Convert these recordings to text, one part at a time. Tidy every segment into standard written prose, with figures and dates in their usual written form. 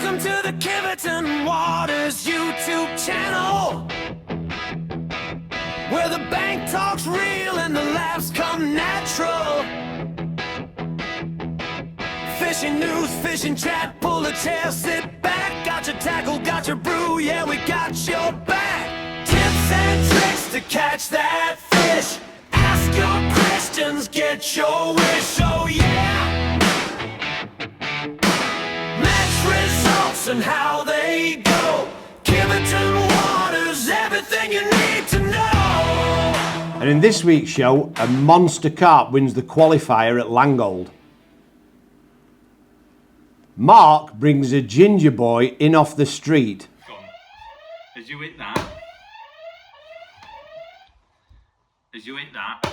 Welcome to the Kiveton Waters YouTube channel, where the bank talks real and the laughs come natural. Fishing news, fishing chat, pull a chair, sit back. Got your tackle, got your brew, yeah, we got your back. Tips and tricks to catch that fish. Ask your questions, get your wish, oh yeah. Match results and how they go. Kiveton Waters, everything you need to know. And in this week's show, a monster carp wins the qualifier at Langold. Mark brings a ginger boy in off the street. As you hit that. As you hit that.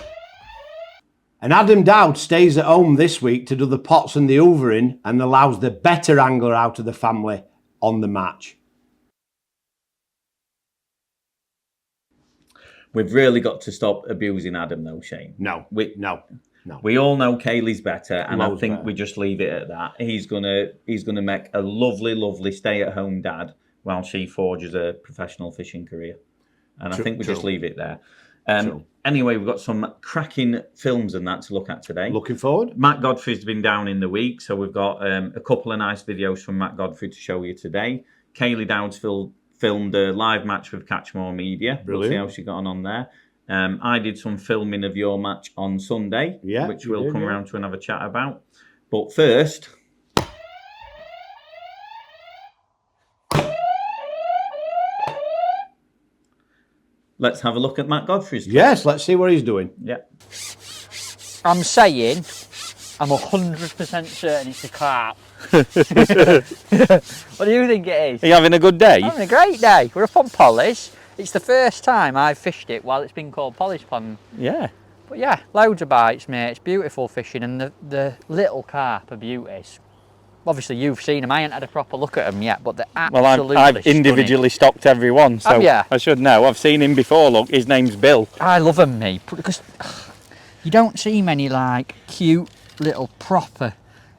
And Adam Dowd stays at home this week to do the pots and the hoovering and allows the better angler out of the family on the match. We've really got to stop abusing Adam though, Shane. No. We all know Kaylee's better, and Loads I think better. we just leave it at that. He's gonna make a lovely stay-at-home dad while she forges a professional fishing career. And I think we just leave it there. Anyway, we've got some cracking films and that to look at today. Looking forward. Matt Godfrey's been down in the week, so we've got a couple of nice videos from Matt Godfrey to show you today. Kaylee Dowd's filmed a live match with Catchmore Media. Brilliant. We'll see how she got on there. I did some filming of your match on Sunday, which we'll come around to and have a chat about. But first, let's have a look at Matt Godfrey's. Yes, let's see what he's doing. Yeah. I'm saying, I'm 100% certain it's a carp. What do you think it is? Are you having a good day? Having a great day. We're up on Polly's. It's the first time I've fished it while it's been called Polly's Pond. Yeah. But yeah, loads of bites, mate. It's beautiful fishing, and the little carp are beauties. Obviously, you've seen them. I ain't had a proper look at them yet, but they're absolutely Well, I've individually stocked every one, so Have ya? I should know. I've seen him before. Look, his name's Bill. I love them, me, because you don't see many like cute little proper.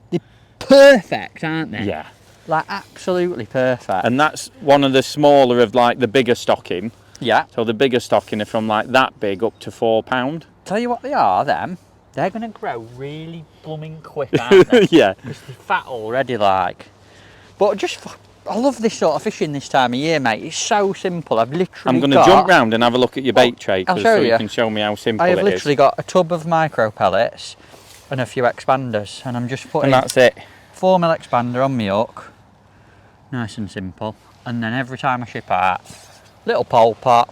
They're perfect, aren't they? Yeah. Like absolutely perfect. And that's one of the smaller of like the bigger stocking. Yeah. So the bigger stocking are from like that big up to £4. Tell you what they are, them. They're going to grow really blooming quick, aren't they? Yeah. Because they're fat already, like. But I love this sort of fishing this time of year, mate. It's so simple. I've literally I'm going to jump round and have a look at your bait tray I'll show so you. you can show me how simple I have it literally is. got a tub of micro pellets and a few expanders, and I'm just putting And that's it. 4mm expander on my hook. Nice and simple. And then every time I ship out, little pole pot,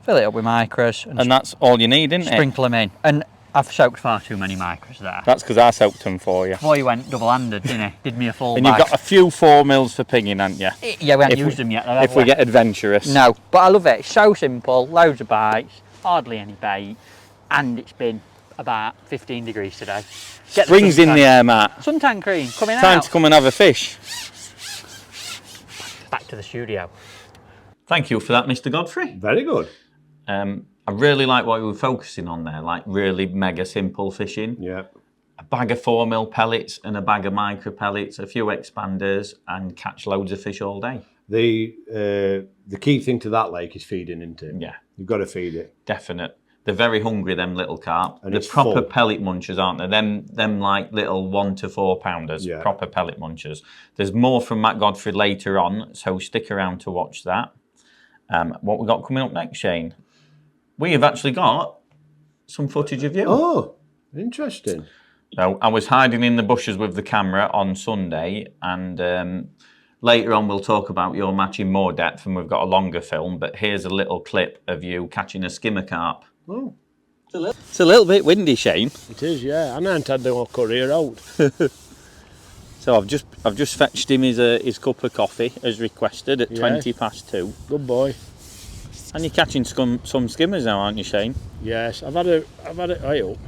fill it up with micros, And that's all you need, isn't it? sprinkle them in. And I've soaked far too many micros there. That's because I soaked them for you. Boy, you went double-handed, didn't he? Did me a full And bag. you've got a few 4mm for pinging, haven't you? Yeah, we haven't if used them yet. though, If have we get adventurous. No, but I love it. It's so simple, loads of bites, hardly any bait, and it's been about 15 degrees today. Get Spring's in the air, Matt. Suntan cream coming Time out. to come and have a fish. Back to the studio. Thank you for that, Mr. Godfrey. Very good. I really like what you were focusing on there, like really mega simple fishing. Yeah. A bag of 4mm pellets and a bag of micro pellets, a few expanders, and catch loads of fish all day. The key thing to that lake is feeding into it. Yeah, You've got to feed it. definite. They're very hungry, them little carp. And They're it's proper full. pellet munchers, aren't they? Them like little 1 to 4 pounders, Yeah. proper pellet munchers. There's more from Matt Godfrey later on, so stick around to watch that. What we got coming up next, Shane? We have actually got some footage of you. Oh, interesting. So I was hiding in the bushes with the camera on Sunday, and later on we'll talk about your match in more depth, and we've got a longer film, but here's a little clip of you catching a skimmer carp. Oh, It's a little bit windy, Shane. it is, yeah. And I ain't had the whole career out. So I've just fetched him his cup of coffee as requested at Yeah. 2:20. Good boy. And you're catching some skimmers now, aren't you, Shane? Yes, I've had it right up.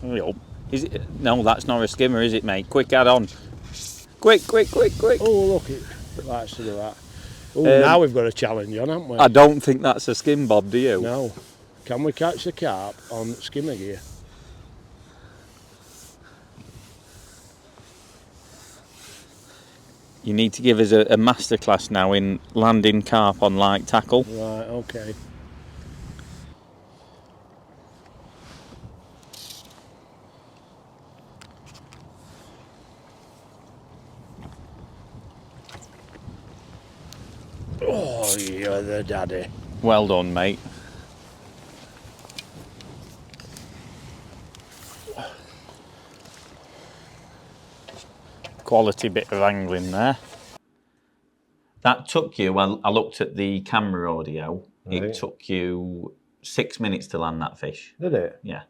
Oh, is it? No, that's not a skimmer, is it, mate? Quick, add on. Quick. Oh, look, it likes to do that. Oh, now we've got a challenge on, haven't we? I don't think that's a skim bob, do you? No. Can we catch the carp on skimmer gear? You need to give us a masterclass now in landing carp on light tackle. Right, okay. Oh, you're the daddy. Well done, mate. Quality bit of angling there. That took you, well, I looked at the camera audio, Right. it took you 6 minutes to land that fish. Did it? Yeah.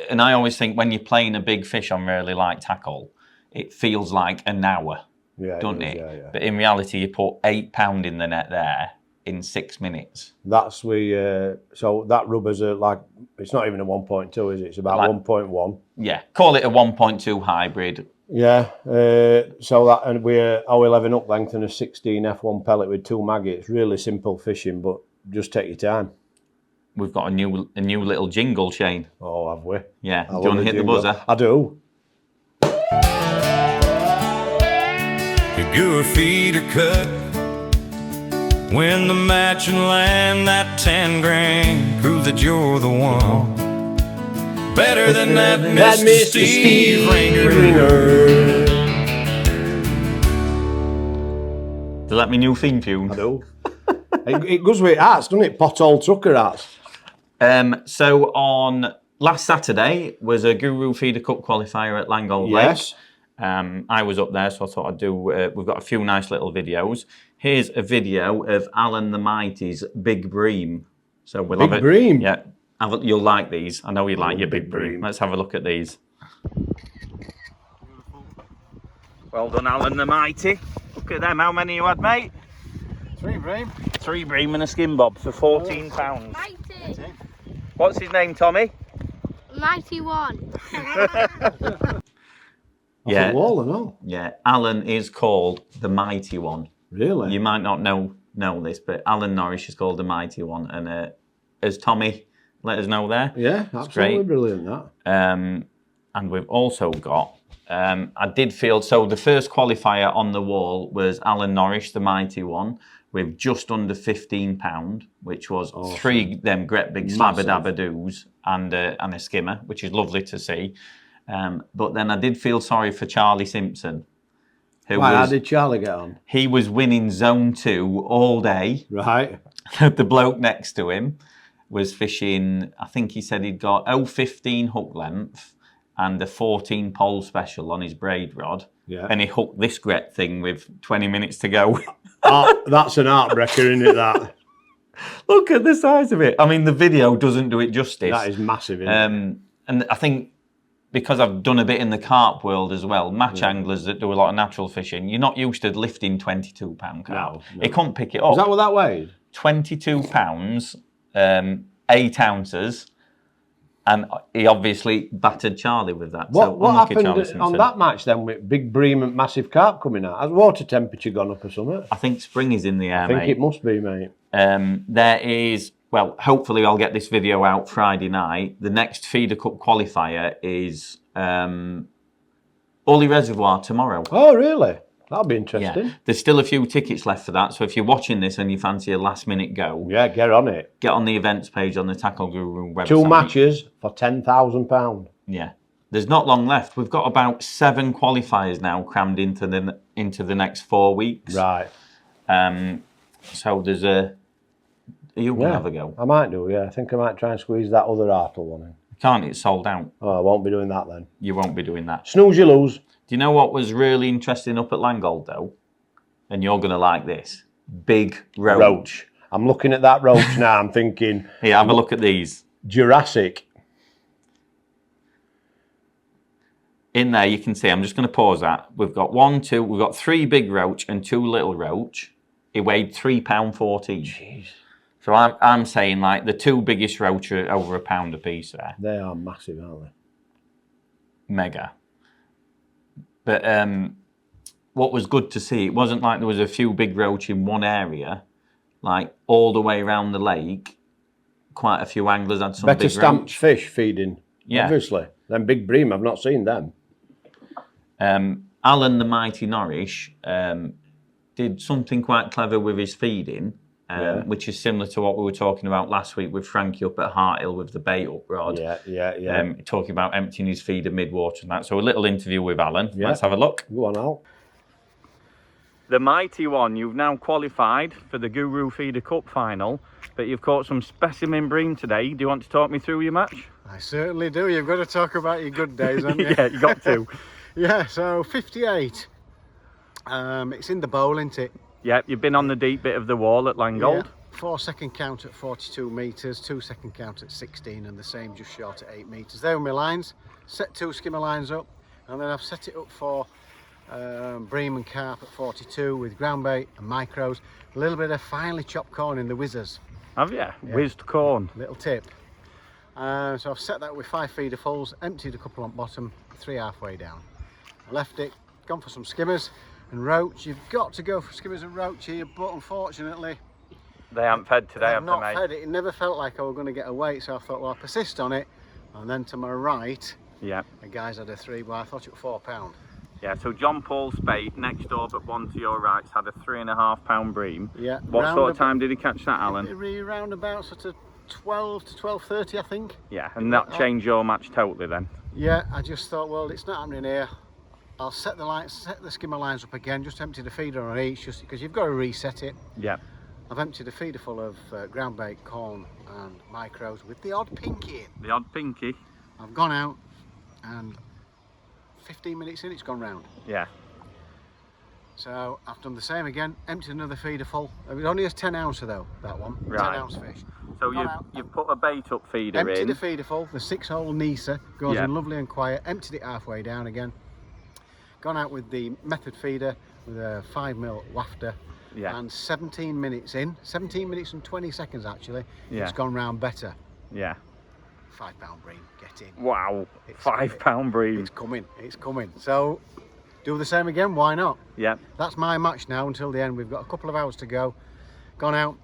And I always think when you're playing a big fish on really light tackle, it feels like an hour, Yeah, doesn't does, it? yeah. But in reality, you put 8 pound in the net there in 6 minutes. That's so that rubber's like, it's not even a 1.2, is it? It's about Like- 1.1. Yeah, call it a 1.2 hybrid. Yeah, so that, and we're our 11 up length and a 16 F1 pellet with 2 maggots. Really simple fishing, but just take your time. We've got a new little jingle, Shane. Oh, have we? Yeah, I do you love want to a hit jingle. the buzzer? I do. Your guru feet are cut when the match and land that 10 grand. Prove that you're the one. Better than that Mr. Steve Ringer. Do you like my new theme tune? I do. it goes with hats, doesn't it? Pothole trucker hats. So on last Saturday was a Guru Feeder Cup qualifier at Langold Yes. Lake. I was up there, so I thought I'd do. We've got a few nice little videos. Here's a video of Alan the Mighty's Big Bream. So we'll Big have it. bream? Yeah, you'll like these. I know you like your big Big Bream. bream. Let's have a look at these. Well done, Alan the Mighty. Look at them. How many you had, mate? 3 bream. 3 bream and a skin bob for £14. Mighty. What's his name, Tommy? Mighty one. Off the wall and all. Yeah, Alan is called the Mighty One. Really? You might not know this, but Alan Norris is called the Mighty One, and as Tommy let us know there. Yeah, absolutely great. brilliant that. And we've also got. I did feel so. The first qualifier on the wall was Alan Norris, the Mighty One, with just under £15, which was 3 them great big slabberdabadoos and a skimmer, which is lovely to see. But then I did feel sorry for Charlie Simpson. How did Charlie get on? He was winning zone 2 all day. Right. The bloke next to him was fishing, I think he said he'd got 0.15 hook length and a 14 pole special on his braid rod. Yeah. And he hooked this great thing with 20 minutes to go. That's an heartbreaker, isn't it, that? Look at the size of it. I mean, the video doesn't do it justice. That is massive, isn't it? And I think because I've done a bit in the carp world as well, match anglers that do a lot of natural fishing, you're not used to lifting 22 pound carp. No. He couldn't pick it up. Is that what that weighed? 22 pounds, 8 ounces, and he obviously battered Charlie with that. What unlucky Charlie happened Simpson. on that match then with big bream and massive carp coming out? Has water temperature gone up or something? I think spring is in the air, I think mate. it must be, mate. There is, well, hopefully I'll get this video out Friday night. The next Feeder Cup qualifier is Harthill Reservoir tomorrow. Oh, really? That'll be Yeah, interesting. there's still a few tickets left for that. So if you're watching this and you fancy a last minute go, Yeah, get on it. get on the events page on the Tackle Guru website. 2 matches for £10,000. Yeah, there's not long left. We've got about 7 qualifiers now crammed into the next 4 weeks. Right. So there's a. You can Yeah, have a go. I might do, yeah. I think I might try and squeeze that other Harthill one in. Can't, it's sold out. Oh, I won't be doing that then. You won't be doing that. Snooze, you lose. Do you know what was really interesting up at Langold though? And you're going to like this. Big roach. Roach. I'm looking at that roach now. I'm thinking Here, have a look at these. Jurassic. In there, you can see, I'm just going to pause that. We've got 3 big roach and 2 little roach. It weighed £3.14. Jeez. So I'm saying like the 2 biggest roach are over £1 a piece there. They are massive, aren't they? Mega. But what was good to see, it wasn't like there was a few big roach in one area. Like all the way around the lake, quite a few anglers had some Better big stamped roach. fish feeding. Yeah. Obviously. Them big bream, I've not seen them. Alan the Mighty Norwich did something quite clever with his feeding, which is similar to what we were talking about last week with Frankie up at Harthill with the bait up rod. Talking about emptying his feeder mid-water and that. So a little interview with Alan. Let's have a look. Go on, Al. The Mighty One, you've now qualified for the Guru Feeder Cup final, but you've caught some specimen bream today. Do you want to talk me through your match? I certainly do. You've got to talk about your good days, haven't you? Yeah, you got to. Yeah, so 58. It's in the bowl, isn't it? Yeah, you've been on the deep bit of the wall at Langold. Yeah. 4-second count at 42 metres, 2-second count at 16, and the same just short at 8 metres. There were my lines. Set 2 skimmer lines up, and then I've set it up for bream and carp at 42 with ground bait and micros. A little bit of finely chopped corn in the whizzers. Have you? Whizzed corn. Little tip. So I've set that with 5 feeder fulls, emptied a couple on bottom, 3 halfway down. I left it, gone for some skimmers and roach. You've got to go for skimmers and roach here, but unfortunately They haven't fed today, have I've they, not mate? fed it. It never felt like I was going to get a weight, so I thought, well, I'll persist on it. And then to my right, Yeah. the guys had a 3, well, I thought it was £4. Yeah, so John Paul's bait next door but one to your right's had a 3.5 pound bream. Yeah. What sort of time did he catch that, Alan? Round about sort of 12 to 12:30, I think. Yeah, and that changed your match totally then? Yeah, I just thought, well, it's not happening here. I'll set the skimmer lines up again, just empty the feeder on each, just because you've got to reset it. Yeah. I've emptied a feeder full of ground bait, corn and micros with the odd pinky in. The odd pinky? I've gone out and 15 minutes in, it's gone round. Yeah. So I've done the same again, emptied another feeder full. It was only a 10 ounce though, that one. Right. 10 ounce fish. So Gone out, you've put a bait up feeder emptied in. the feeder full, the 6-hole Nisa, goes Yeah. in lovely and quiet, emptied it halfway down again. Gone out with the method feeder with a 5mm wafter. Yeah. And 17 minutes in, 17 minutes and 20 seconds actually, Yeah. it's gone round better. Yeah. £5 bream, get in. Wow. It's £5 bream. It's coming. So do the same again, why not? Yeah. That's my match now until the end. We've got a couple of hours to go. Gone out,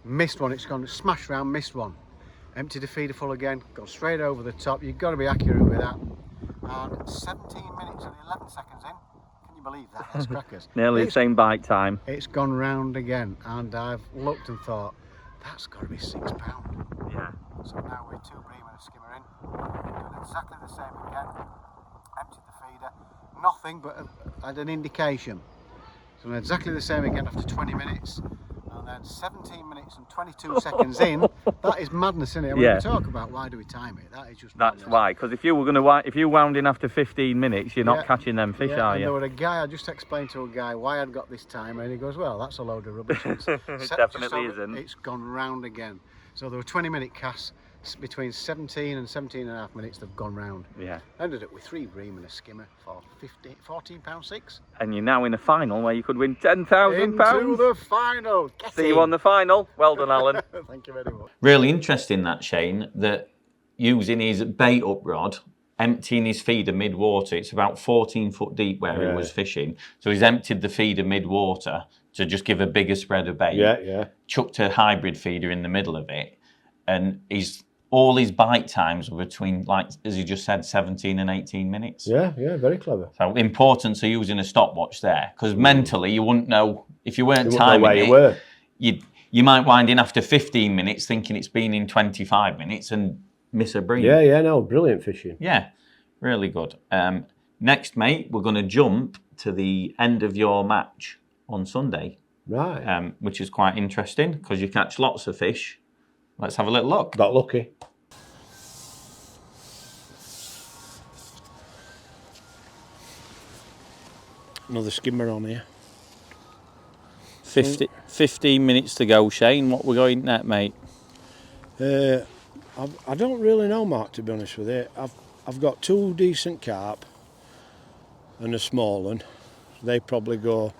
missed one, it's gone smashed round, missed one. Emptied the feeder full again, gone straight over the top. You've got to be accurate with that. And 17 minutes and 11 seconds in. Can you believe that? That's crackers. Nearly the same bite time. It's gone round again, and I've looked and thought, that's got to be £6. Yeah. So now we're 2 bream and a skimmer in. Doing exactly the same again. Emptied the feeder. Nothing, but I had an indication. So exactly the same again after 20 minutes. And then 17 minutes and 22 seconds in. That is madness, isn't it? When Yeah. we talk about why do we time it, that is just That's madness. why, because if you wound in after 15 minutes, you're not Yeah. catching them fish, Yeah, are and you? there were a guy, I just explained to a guy why I'd got this time, and he goes, well, that's a load of rubbish. It definitely isn't. It's gone round again. So there were 20-minute casts between 17 and 17.5 minutes. They've gone round. Yeah. Ended up with 3 bream and a skimmer for £14.6. And you're now in a final where you could win £10,000. Into the final. Get See you on the final. Well done, Alan. Thank you very much. Really interesting that, Shane, that using his bait up rod, emptying his feeder mid-water, it's about 14 foot deep where he was fishing. So he's emptied the feeder mid-water to just give a bigger spread of bait. Chucked a hybrid feeder in the middle of it. And all his bite times were between, like, as you just said, 17 and 18 minutes. Yeah, very clever. So importance of using a stopwatch there, because mentally you wouldn't know, if you weren't You wouldn't know timing where you it, were. you might wind in after 15 minutes thinking it's been in 25 minutes and miss a bream. Yeah, no, brilliant fishing. Yeah, really good. Next, mate, we're going to jump to the end of your match on Sunday, Right. which is quite interesting because you catch lots of fish. Let's have a little look. Got lucky. Another skimmer on here. 15 minutes to go, Shane. What we're going at, mate? I don't really know, Mark, to be honest with you. I've got 2 decent carp and a small one. They probably go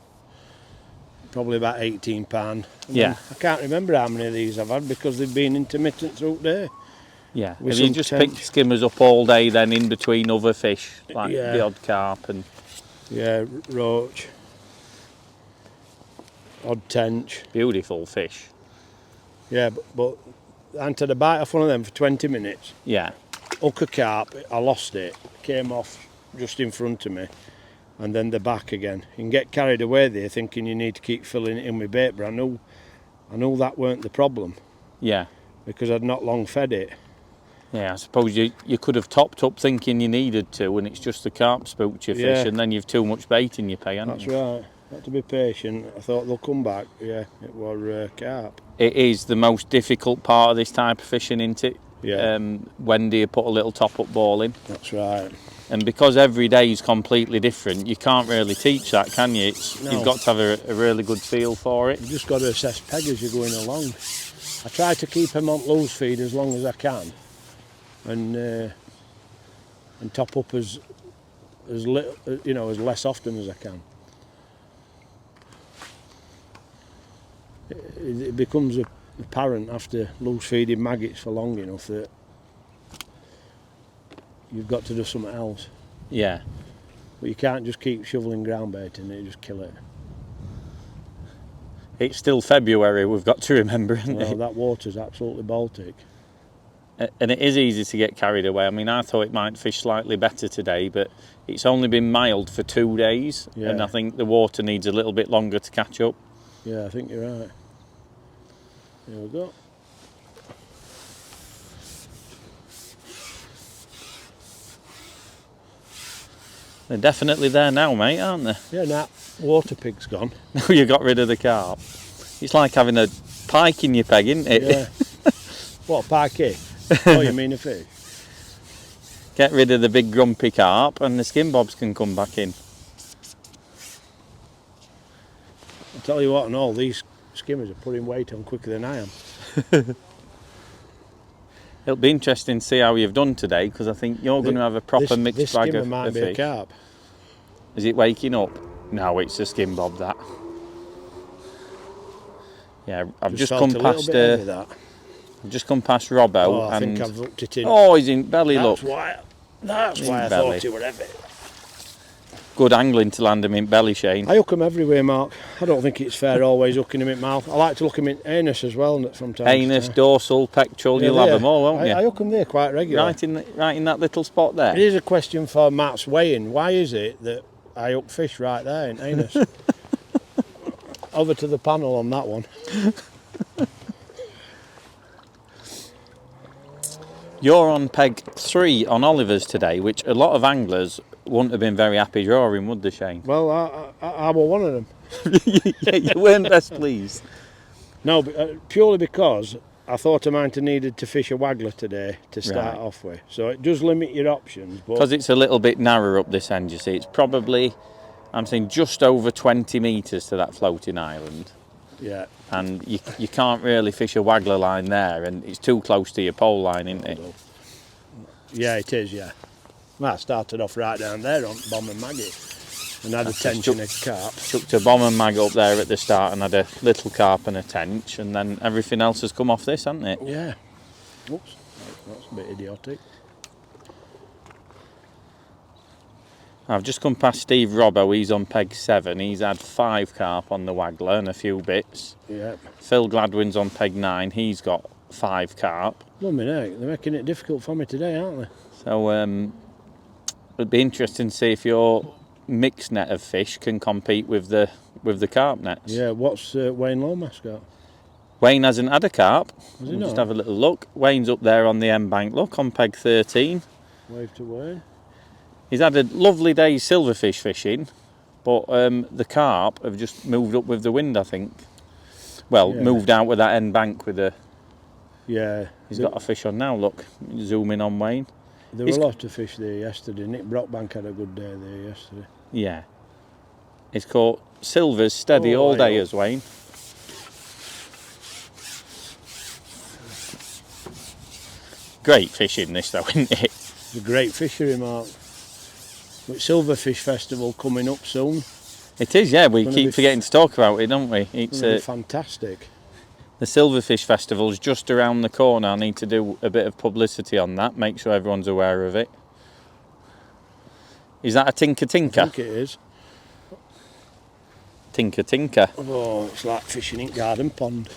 about £18. Yeah. I can't remember how many of these I've had because they've been intermittent throughout there. Yeah. With Have you some just tench. picked skimmers up all day then in between other fish, like Yeah. the odd carp and... Yeah, roach, odd tench. Beautiful fish. Yeah, but I hadn't had a bite off one of them for 20 minutes. Yeah. Hook a carp, I lost it, came off just in front of me. and then they're back again. You can get carried away there thinking you need to keep filling it in with bait, but I knew that weren't the problem Yeah. because I'd not long fed it. Yeah, I suppose you could have topped up thinking you needed to, and it's just the carp spooked your fish, Yeah. and then you've too much bait in your pay, haven't That's you? right. Had to be patient. I thought they'll come back. Yeah, it was carp. It is the most difficult part of this type of fishing, isn't it? Yeah. When do you put a little top-up ball in? That's right. And because every day is completely different, you can't really teach that, can you? No. You've got to have a really good feel for it. You just got to assess peg as you're going along. I try to keep them on loose feed as long as I can, and top up as little, as less often as I can. It becomes apparent after loose feeding maggots for long enough that you've got to do something else. Yeah. But you can't just keep shoveling ground bait in it, you just kill it. It's still February, we've got to remember, isn't Well, it? that water's absolutely Baltic. And it is easy to get carried away. I mean, I thought it might fish slightly better today, but it's only been mild for 2 days, Yeah. and I think the water needs a little bit longer to catch up. Yeah, I think you're right. Here we go. They're definitely there now, mate, aren't they? Yeah, now water pig's gone. Now you got rid of the carp. It's like having a pike in your peg, isn't it? Yeah. What, parquet? Oh, you mean a fish? Get rid of the big grumpy carp and the skin bobs can come back in. I'll tell you what, and all these skimmers are putting weight on quicker than I am. It'll be interesting to see how you've done today, because I think you're going to have a proper mixed this bag skimmer of might be a fish. carp. Is it waking up? No, it's a skin bob, that. Yeah, I've just felt come a little past. bit heavy, that. I've just come past Robbo, Oh, I and think I've looked it in. oh, he's in belly. that's Look, that's why I belly. thought it were heavy. good angling to land him in belly, Shane. I hook them everywhere, Mark. I don't think it's fair always hooking them in mouth. I like to look them in anus as well from time Anus, to time. dorsal, pectoral, you'll have them all, won't you? I hook them there quite regularly. Right in that little spot there. It is a question for Matt's weighing. Why is it that I hook fish right there in anus? Over to the panel on that one. You're on peg 3 on Oliver's today, which a lot of anglers wouldn't have been very happy drawing, would they, Shane? Well, I were one of them. Yeah, you weren't best pleased. No, purely because I thought I might have needed to fish a waggler today to start Right. off with. So it does limit your options. But Because it's a little bit narrower up this end, you see. It's probably, I'm saying, just over 20 metres to that floating island. yeah, And you can't really fish a waggler line there, and it's too close to your pole line, isn't it? yeah, it is. Yeah. Well, I started off right down there on bomb and maggot, and had a That's tench just and a carp. Chucked a bomb and mag up there at the start and had a little carp and a tench, and then everything else has come off this, hasn't it? Yeah. Oops, that's a bit idiotic. I've just come past Steve Robbo, he's on peg 7. He's had 5 carp on the waggler and a few bits. Yeah. Phil Gladwin's on peg 9, he's got 5 carp. Blooming heck, they're making it difficult for me today, aren't they? So it'd be interesting to see if your mixed net of fish can compete with the carp nets. Yeah. What's Wayne Lomas got? Wayne hasn't had a carp. Has he We'll just not? have a little look. Wayne's up there on the end bank, look, on peg 13. Wave to Wayne. He's had a lovely day's silverfish fishing, but the carp have just moved up with the wind, I think. Well, Yeah. moved out with that end bank with the... Yeah. He's got a fish on now, look. Zoom in on Wayne. There were a lot of fish there yesterday. Nick Brockbank had a good day there yesterday. Yeah. He's caught silvers steady all day yeah. as Wayne. Great fishing this though, isn't it? It's a great fishery, Mark. With Silverfish Festival coming up soon. It is, yeah. We Gonna keep be forgetting to talk about it, don't we? It's It's gonna be fantastic. the Silverfish Festival's just around the corner. I need to do a bit of publicity on that, make sure everyone's aware of it. Is that a tinker I tinker? think it is. Tinker tinker. Oh, it's like fishing in Garden Pond.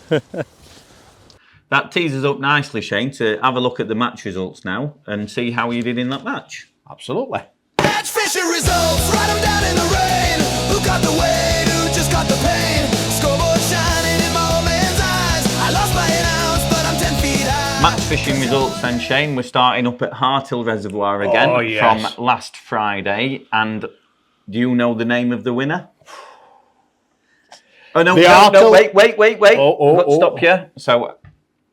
That teases up nicely, Shane, to have a look at the match results now and see how you did in that match. Absolutely. Catch fishing results, write them down in the rain. Who got the weight, who just got the pain? Scoreboard shining in my old man's eyes. I lost by an ounce, but I'm 10 feet high. Match fishing results then, Shane. We're starting up at Harthill Reservoir again from last Friday. And do you know the name of the winner? Oh, no, wait. I've got to stop you. So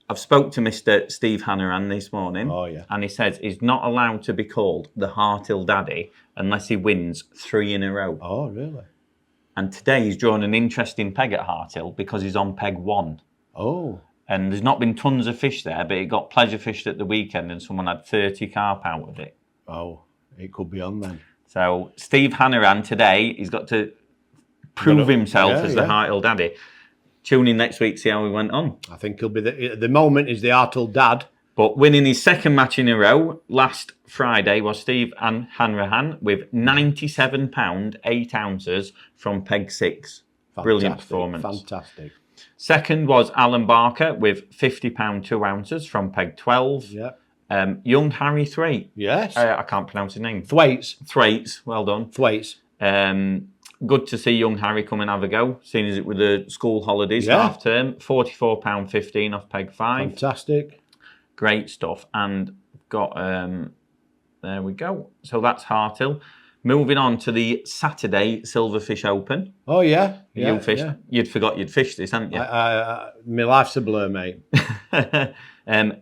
I've spoke to Mr. Steve Hanrahan this morning. Oh, yeah. And he says he's not allowed to be called the Harthill Daddy unless he wins 3 in a row. Oh, really? And today he's drawn an interesting peg at Harthill because he's on peg 1. Oh. And there's not been tons of fish there, but it got pleasure fished at the weekend and someone had 30 carp out of it. Oh, it could be on then. So Steve Hanrahan today, he's got to prove himself as the Harthill Daddy. Tune in next week, see how he went on. I think he'll be at the moment he's the Harthill Dad. But winning his second match in a row last Friday was Steve Hanrahan with £97, 8 ounces from peg 6. Brilliant performance. Fantastic. Second was Alan Barker with £50, 2 ounces from peg 12. Yeah. Young Harry Thwaite. Yes. I can't pronounce his name. Thwaites. Well done. Thwaites. Good to see young Harry come and have a go, seeing as it with the school holidays, half term. £44.15 off peg 5. Fantastic. Great stuff. And got, there we go. So that's Harthill. Moving on to the Saturday Silverfish Open. Oh, yeah. You fished. Yeah. You'd forgot you'd fished this, hadn't you? My life's a blur, mate.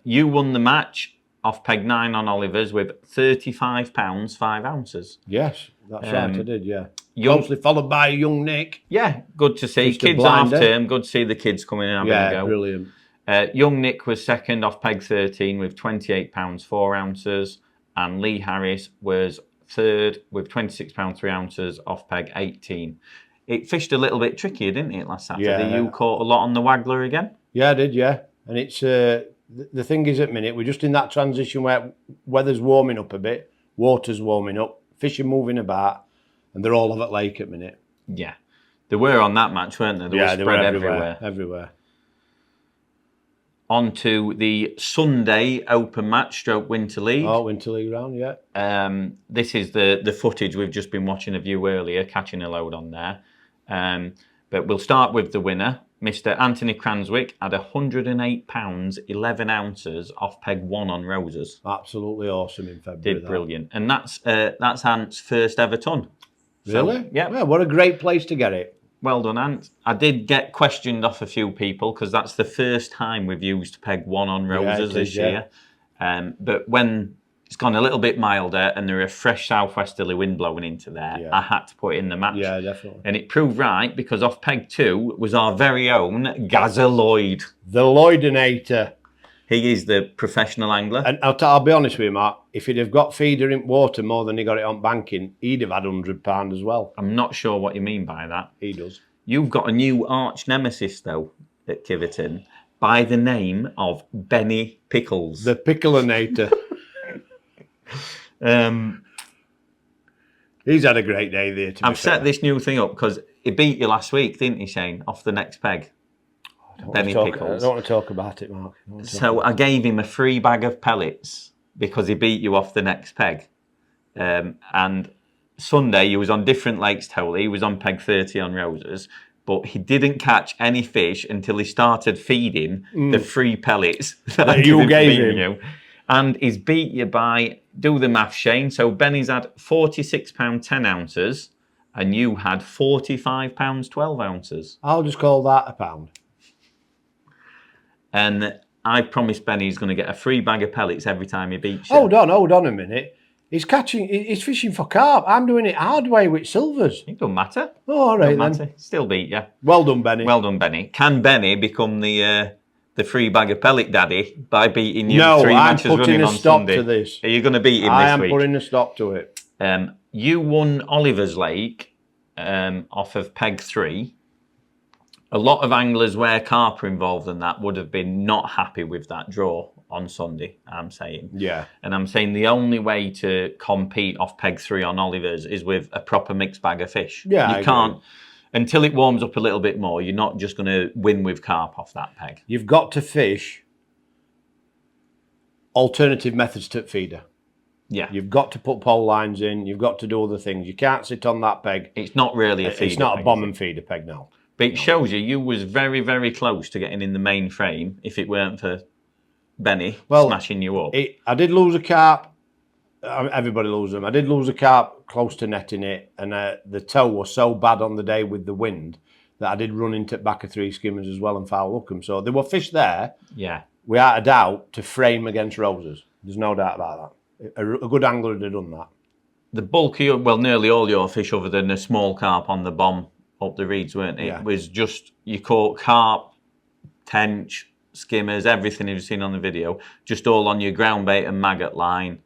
You won the match off peg 9 on Oliver's with £35, 5 ounces. Yes, that's right, I did, yeah. Closely followed by young Nick. Yeah, good to see. Kids half term, good to see the kids coming in and having a go. Brilliant. Young Nick was second off peg 13 with £28, 4 ounces. And Lee Harris was third with £26, 3 ounces off peg 18. It fished a little bit trickier, didn't it, last Saturday? Yeah. You caught a lot on the waggler again? Yeah, I did, yeah. And it's the thing is at the minute, we're just in that transition where weather's warming up a bit, water's warming up, fish are moving about, and they're all over at lake at the minute. Yeah. They were on that match, weren't they? They were spread everywhere. On to the Sunday Open match, stroke Winter League. Oh, Winter League round, yeah. This is the footage we've just been watching of you earlier, catching a load on there. But we'll start with the winner. Mr. Anthony Cranswick had £108, 11 ounces off peg 1 on Roses. Absolutely awesome in February. Did brilliant. And that's Ant's first ever ton. Really? So, yeah. Well, what a great place to get it. Well done, Ant. I did get questioned off a few people because that's the first time we've used peg 1 on Roses this year. But when it's gone a little bit milder and there are a fresh southwesterly wind blowing into there, I had to put it in the match. Yeah, definitely. And it proved right because off peg 2 was our very own Gazza Lloyd. The Lloydinator. He is the professional angler. And I'll be honest with you, Mark, if he'd have got feeder in water more than he got it on banking, he'd have had £100 as well. I'm not sure what you mean by that. He does. You've got a new arch nemesis, though, at Kiveton, by the name of Benny Pickles. The Picklinator. He's had a great day there, to be I've set this new thing up because he beat you last week, didn't he, Shane, off the next peg? Benny Pickles. I don't want to talk about it, Mark. So I gave him a free bag of pellets because he beat you off the next peg. And Sunday he was on different lakes totally. He was on peg 30 on Roses, but he didn't catch any fish until he started feeding the free pellets that you gave him. You. And he's beat you by, do the math, Shane. So Benny's had £46, 10 ounces, and you had £45, 12 ounces. I'll just call that a pound. And I promised Benny he's going to get a free bag of pellets every time he beats you. Hold on a minute. He's fishing for carp. I'm doing it hard way with silvers. It don't matter. Oh, all right, don't then. Matter. Still beat you. Well done, Benny. Well done, Benny. Can Benny become the free bag of pellet daddy by beating you 3 matches running on Sunday? No, I'm putting a stop to this. Are you going to beat him this week? I am putting a stop to it. You won Oliver's Lake off of peg 3. A lot of anglers where carp are involved in that would have been not happy with that draw on Sunday, I'm saying. Yeah. And I'm saying the only way to compete off peg 3 on Oliver's is with a proper mixed bag of fish. Yeah, you can't, until it warms up a little bit more, you're not just going to win with carp off that peg. You've got to fish alternative methods to feeder. Yeah. You've got to put pole lines in. You've got to do other things. You can't sit on that peg. It's not really a feeder It's not peg, a bomb is it? and feeder peg now. But it shows you was very, very close to getting in the main frame if it weren't for Benny smashing you up. I did lose a carp. Everybody loses them. I did lose a carp close to netting it, and the tow was so bad on the day with the wind that I did run into the back of 3 skimmers as well and foul hook them. So there were fish there, Yeah. without a doubt, to frame against roses. There's no doubt about that. A good angler would have done that. The bulk of your, well, nearly all your fish other than a small carp on the bomb up the reeds, weren't it? Yeah. It was just, you caught carp, tench, skimmers, everything you've seen on the video, just all on your ground bait and maggot line.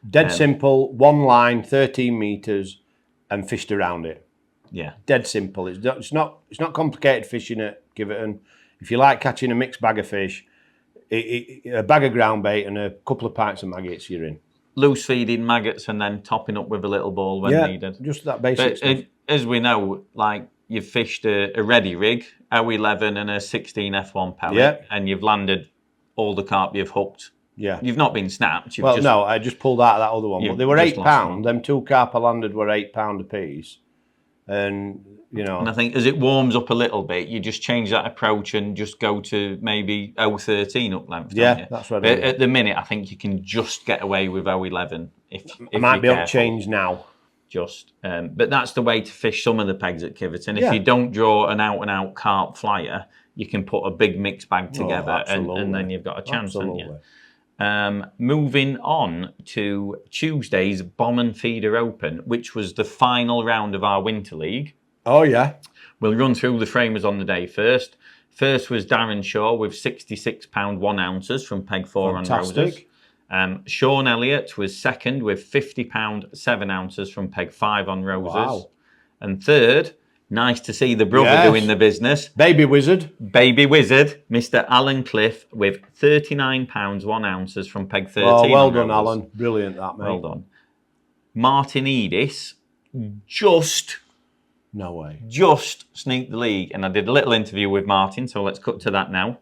Dead simple, one line, 13 metres, and fished around it. Yeah. Dead simple. It's not complicated fishing at Kiveton. If you like catching a mixed bag of fish, a bag of ground bait and a couple of pints of maggots, you're in. Loose feeding maggots and then topping up with a little ball when needed. Just that basic stuff. As we know, like, you've fished a ready rig, O11 and a 16 F1 pellet, and you've landed all the carp you've hooked. Yeah. You've not been snapped. No, I just pulled out of that other one. But they were £8. Them 2 carp I landed were £8 a piece. And, you know. And I think as it warms up a little bit, you just change that approach and just go to maybe 013 up length. Yeah, that's right. At the minute, I think you can just get away with 011. If I might be able to change now. But that's the way to fish some of the pegs at Kiveton. If you don't draw an out-and-out carp flyer, you can put a big mixed bag together and then you've got a chance, haven't you? Moving on to Tuesday's Bomb and Feeder Open, which was the final round of our Winter League. Oh, yeah. We'll run through the framers on the day first. First was Darren Shaw with £66 1 ounces from peg 4 on roses. Sean Elliott was second with £50 7 ounces from peg 5 on roses. Wow. And third, nice to see the brother doing the business. Baby Wizard, Mr. Alan Cliff with £39 1 ounces from peg 13. Oh, well on done, roses. Alan. Brilliant, that, mate. Well done. Martin Edis just sneaked the league, and I did a little interview with Martin, so let's cut to that now.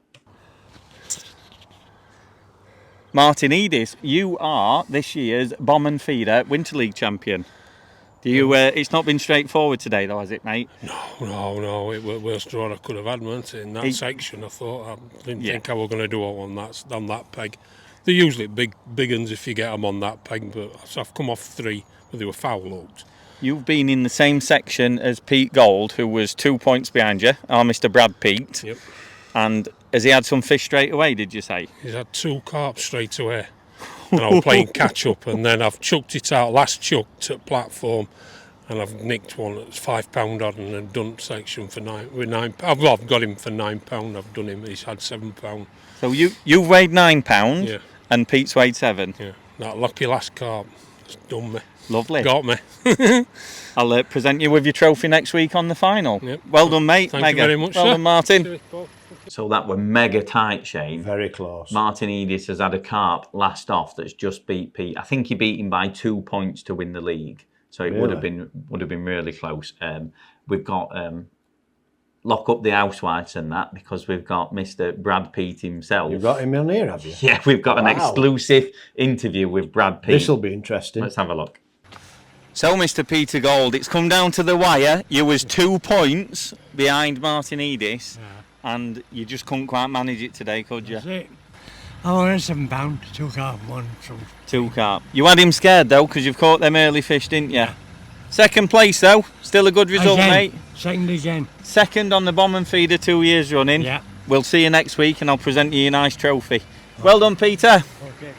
Martin Edis, you are this year's Bomb and Feeder Winter League champion. Do you? It's not been straightforward today, though, has it, mate? No. It was the worst draw I could have had, wasn't it? In that section, I thought I didn't think I was going to do all on that peg. They're usually big uns if you get them on that peg, but I've come off 3, but they were foul hooked. You've been in the same section as Pete Gold, who was 2 points behind you, our Mr. Brad Pete. Yep. And has he had some fish straight away, did you say? He's had 2 carp straight away. And I was playing catch up, and then I've chucked it out, last chucked at platform, and I've nicked one that's £5 odd and a done section for £9. I've got him for £9. I've done him. He's had £7. So you've weighed £9, and Pete's weighed 7. Yeah, that lucky last carp has done me. Lovely. Got me. I'll present you with your trophy next week on the final. Yep. Well done, mate. Thank you very much, well sir. done, Martin. So that were mega tight, Shane. Very close. Martin Edis has had a carp last off that's just beat Pete. I think he beat him by 2 points to win the league. So it would have been really close. We've got lock up the housewives and that, because we've got Mr. Brad Pete himself. You've got him on here, have you? Yeah, we've got an exclusive interview with Brad Pete. This'll be interesting. Let's have a look. So, Mr. Peter Gold, it's come down to the wire. You was 2 points behind Martin Edis, and you just couldn't quite manage it today, could you? That's it. I wanted £7, 2 carp, 1 from 2 carp. You had him scared though, because you've caught them early fish, didn't you? Second place though, still a good result, again, mate. Second again. Second on the Bomb and Feeder 2 years running. Yeah. We'll see you next week, and I'll present you a nice trophy. Well done, Peter. Okay,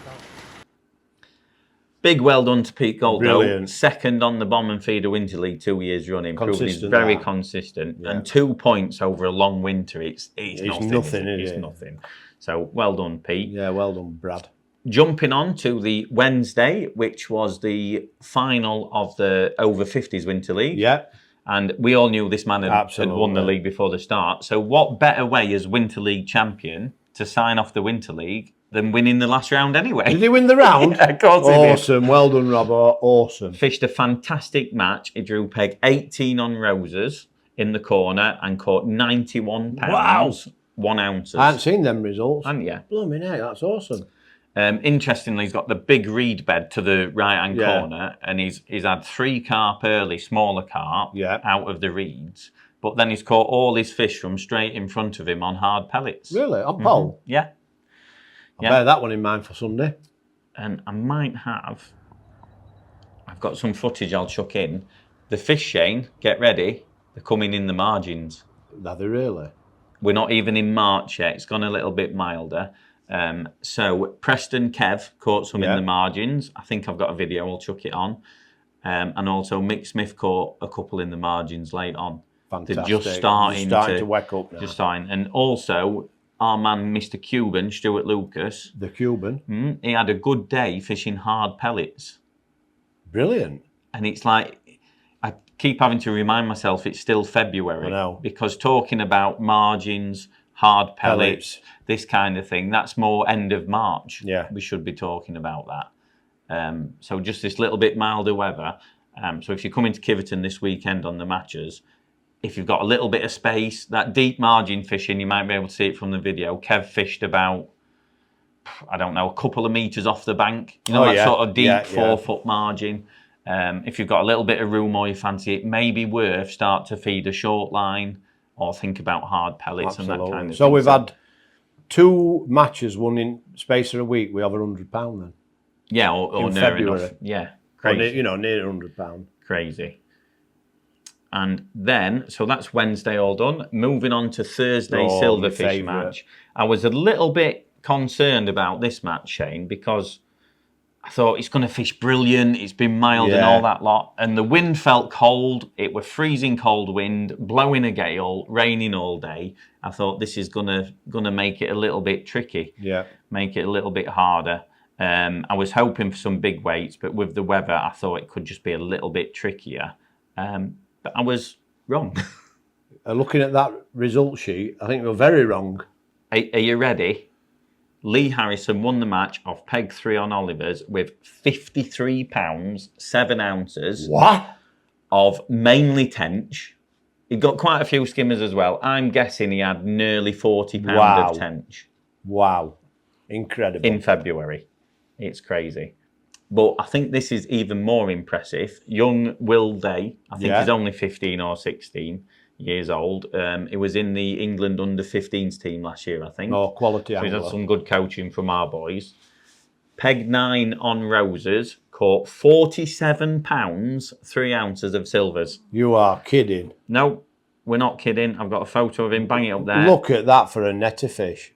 Big well done to Pete Gold, though. Brilliant. Second on the Bomb and Feeder Winter League 2 years running. Proving he's Consistent, very that. consistent. Yeah. And 2 points over a long winter, it's nothing, is It's it? nothing. So well done, Pete. Yeah, well done, Brad. Jumping on to the Wednesday, which was the final of the over 50s Winter League. Yeah. And we all knew this man had won the Absolutely. league before the start. So what better way as Winter League champion to sign off the Winter League than winning the last round anyway? Did he win the round? Yeah, of course he did. Awesome. Well done, Robert. Awesome. Fished a fantastic match. He drew peg 18 on roses in the corner and caught £91. Wow. 1 ounces. I haven't seen them results. And yeah. Blooming heck, that's awesome. Interestingly, he's got the big reed bed to the right-hand corner, and he's had 3 carp early, smaller carp, out of the reeds. But then he's caught all his fish from straight in front of him on hard pellets. Really? On pole? Yeah. I'll bear that one in mind for Sunday. And I might have... I've got some footage I'll chuck in. The fish, Shane, get ready. They're coming in the margins. Are they really? We're not even in March yet. It's gone a little bit milder. So Preston Kev caught some in the margins. I think I've got a video. I'll chuck it on. And also Mick Smith caught a couple in the margins late on. Fantastic. They're just starting to wake up now. Just starting. And also our man, Mr. Cuban, Stuart Lucas. The Cuban. He had a good day fishing hard pellets. Brilliant. And it's like, I keep having to remind myself it's still February. I know. Because talking about margins, hard pellets, this kind of thing, that's more end of March. Yeah. We should be talking about that. So just this little bit milder weather. So if you come into Kiveton this weekend on the matches, if you've got a little bit of space, that deep margin fishing, you might be able to see it from the video. Kev fished about, I don't know, a couple of metres off the bank. You know, that sort of deep 4 foot margin. If you've got a little bit of room or you fancy it, may be worth start to feed a short line or think about hard pellets and that kind of thing. So we've had 2 matches, one in space of a week. We have £100 then. Yeah, or near February. enough. Yeah, crazy. Near £100. Crazy. And then, so that's Wednesday all done. Moving on to Thursday silverfish match. I was a little bit concerned about this match, Shane, because I thought it's going to fish brilliant. It's been mild and all that lot. And the wind felt cold. It was freezing cold wind, blowing a gale, raining all day. I thought this is gonna make it a little bit tricky. Yeah. Make it a little bit harder. I was hoping for some big weights, but with the weather, I thought it could just be a little bit trickier. But I was wrong. Looking at that result sheet, I think we're very wrong. Are you ready? Lee Harrison won the match off peg 3 on Oliver's with 53 pounds, 7 ounces. What? Of mainly tench. He got quite a few skimmers as well. I'm guessing he had nearly 40 pounds of tench. Wow. Incredible. In February. It's crazy. But I think this is even more impressive. Young Will Day, I think he's only 15 or 16 years old. He was in the England under-15s team last year, I think. Oh, quality angler. So he's had some good coaching from our boys. Peg 9 on roses, caught 47 pounds, 3 ounces of silvers. You are kidding. No, we're not kidding. I've got a photo of him. Bang it up there. Look at that for a netter fish.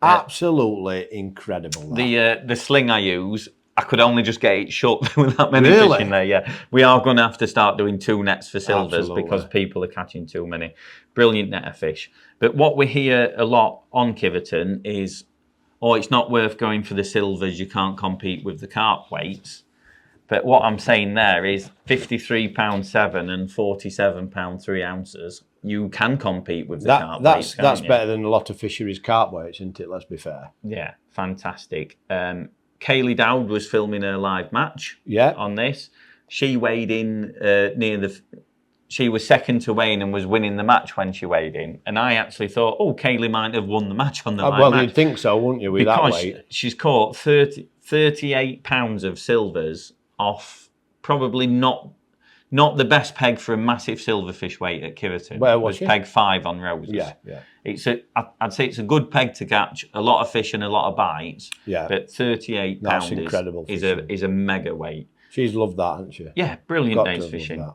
Absolutely incredible. The sling I use, I could only just get it shut with that many fish in there. Yeah, we are going to have to start doing 2 nets for silvers because people are catching too many. Brilliant netter fish. But what we hear a lot on Kiveton is, oh, it's not worth going for the silvers. You can't compete with the carp weights. But what I'm saying there is £53.7 and £47 3 ounces. You can compete with the carp weights. That's better than a lot of fisheries carp weights, isn't it? Let's be fair. Yeah, fantastic. Kaylee Dowd was filming her live match on this. She weighed in she was second to Wayne and was winning the match when she weighed in. And I actually thought, oh, Kaylee might have won the match on the live match. Well, you'd think so, wouldn't you, with that weight? Because she's caught 38 pounds of silvers off probably not the best peg for a massive silverfish weight at Kiveton. Where was she? Peg 5 on roses. Yeah. I'd say it's a good peg to catch a lot of fish and a lot of bites. Yeah. But 38 pounds is a mega weight. She's loved that, hasn't she? Yeah, brilliant day's fishing.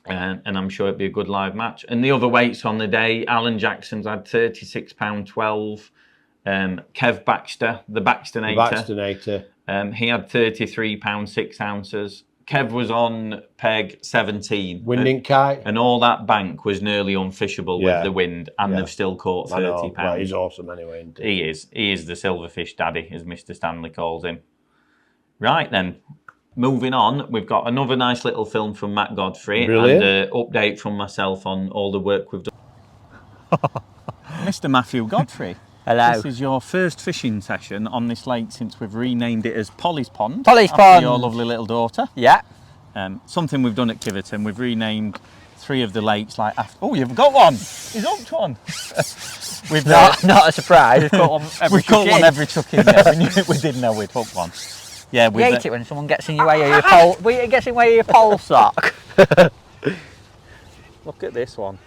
And I'm sure it'd be a good live match. And the other weights on the day, Alan Jackson's had £36.12. Kev Baxter, the Baxtonator. He had £33 6 ounces. Kev was on peg 17. Winding kite. And all that bank was nearly unfishable with the wind, and they've still caught £30. Well, he's awesome anyway, isn't he? He is the silverfish daddy, as Mr. Stanley calls him. Right then, moving on, we've got another nice little film from Matt Godfrey. Brilliant. And an update from myself on all the work we've done. Mr. Matthew Godfrey. Hello. This is your first fishing session on this lake since we've renamed it as Polly's Pond. Polly's after Pond. Your lovely little daughter. Yeah. Something we've done at Kiveton, we've renamed 3 of the lakes. Like, oh, you've got one. He's hooked one. We've Not a surprise. We've got one every we caught one every chuck in there. We didn't know we'd hook one. Yeah, you hate it when someone gets in your way of your pole. It gets in the way of your pole sock. Look at this one.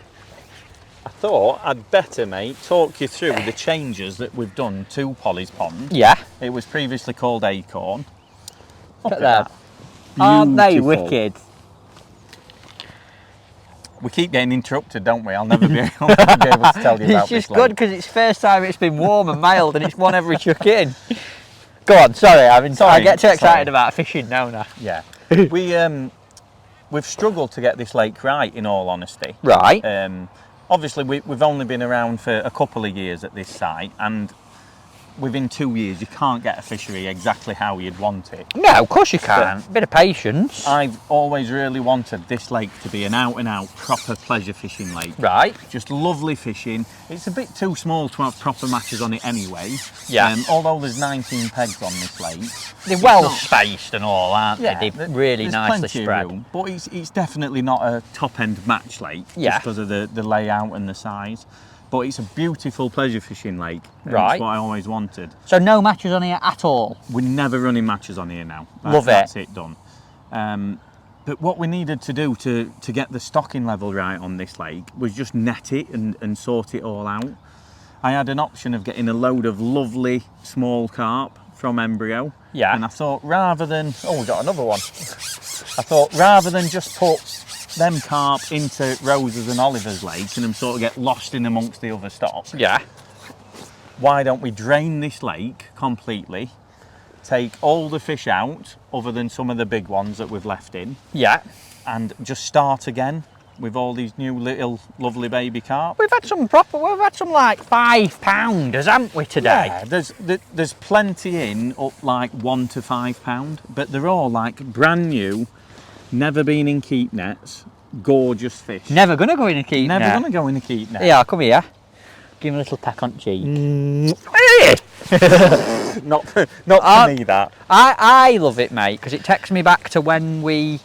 I thought I'd better, mate, talk you through the changes that we've done to Polly's Pond. Yeah. It was previously called Acorn. Look at that. that. Aren't they Beautiful. wicked? We keep getting interrupted, don't we? I'll never be able to tell you about It's just this good lake. because it's the first time it's been warm and mild and it's one every chuck in. Go on, sorry, I get too excited about fishing now. Yeah. We've struggled to get this lake right, in all honesty. Right. Obviously, we've only been around for a couple of years at this site, and within 2 years, you can't get a fishery exactly how you'd want it. No, of course you can't. Bit of patience. I've always really wanted this lake to be an out-and-out proper pleasure fishing lake. Right. Just lovely fishing. It's a bit too small to have proper matches on it anyway. Yeah. Although there's 19 pegs on this lake. They're well spaced and all, aren't Yeah, they? They're really there's nicely plenty of spread. room, but it's definitely not a top-end match lake. Yeah. Just because of the layout and the size. But it's a beautiful pleasure fishing lake. And Right. That's what I always wanted. So no matches on here at all? We're never running matches on here now. Love it. That's it done. But what we needed to do to get the stocking level right on this lake was just net it and sort it all out. I had an option of getting a load of lovely small carp from embryo. Yeah. And I thought rather than, oh, we got another one. I thought rather than just put them carp into Rose's and Oliver's lake and them sort of get lost in amongst the other stock. Yeah. Why don't we drain this lake completely, take all the fish out other than some of the big ones that we've left in, Yeah. and just start again with all these new little lovely baby carp. We've had some like £5, haven't we, today? Yeah, there's plenty in up like £1 to £5, but they're all like brand new, never been in keep nets, gorgeous fish. Never going to go in a keep Never net. going to go in a keep net. Yeah, come here. Give him a little peck on the cheek. Not for me, that. I love it, mate, because it takes me back to when we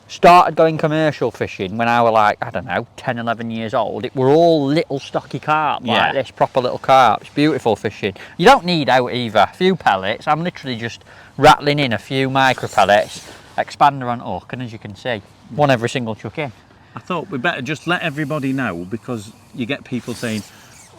started going commercial fishing when I was like, I don't know, 10, 11 years old. It were all little stocky carp, like this, proper little carp. It's beautiful fishing. You don't need out either. A few pellets. I'm literally just rattling in a few micro pellets, expander on hook, and as you can see, one every single chuck in. I thought we better just let everybody know, because you get people saying,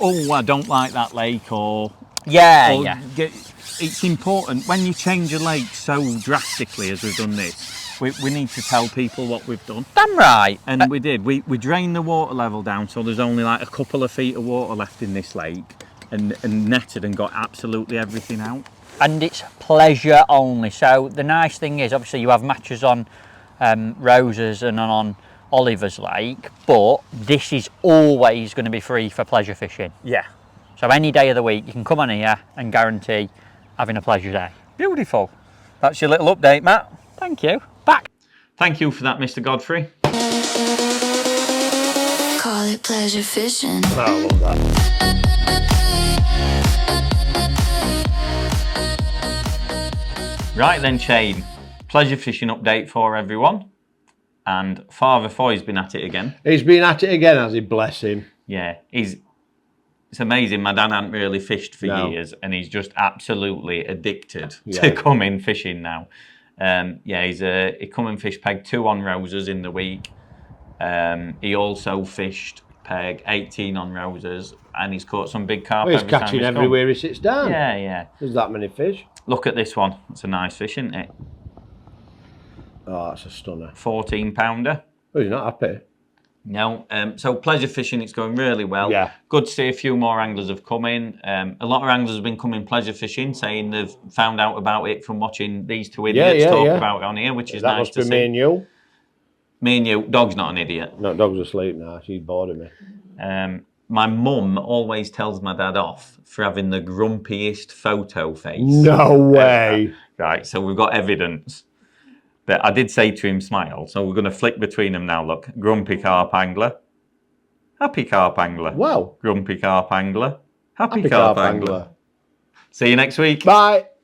oh, I don't like that lake, or it's important when you change a lake so drastically as we've done this. We need to tell people what we've done. Damn right. And we did. We drained the water level down so there's only like a couple of feet of water left in this lake, and netted and got absolutely everything out. And it's pleasure only. So the nice thing is, obviously you have matches on Rose's and on Oliver's Lake, but this is always going to be free for pleasure fishing. Yeah. So any day of the week you can come on here and guarantee having a pleasure day. Beautiful. That's your little update, Matt. Thank you. Back. Thank you for that, Mr. Godfrey. Call it pleasure fishing. I love that. Right then, Shane. Pleasure fishing update for everyone. And Father Foy's been at it again. He's been at it again, has he? Bless him. Yeah, it's amazing. My dad hadn't really fished for years, and he's just absolutely addicted to coming fishing now. He come and fished peg 2 on Roses in the week. He also fished peg 18 on Roses, and he's caught some big carp. Well, he's catching everywhere he sits down. Yeah. There's that many fish. Look at this one. It's a nice fish, isn't it? Oh, that's a stunner. 14-pounder. Oh, he's not happy. No, so pleasure fishing, it's going really well. Yeah. Good to see a few more anglers have come in. A lot of anglers have been coming pleasure fishing, saying they've found out about it from watching these two idiots talk about it on here, which is that nice must to be see. me and you. Me and you. Dog's not an idiot. No, dog's asleep now. She's bored of me. My mum always tells my dad off for having the grumpiest photo face. No way. Right, so we've got evidence. But I did say to him, smile. So we're going to flick between them now. Look, grumpy carp angler, happy carp angler. Wow. Grumpy carp angler, happy carp angler. See you next week. Bye.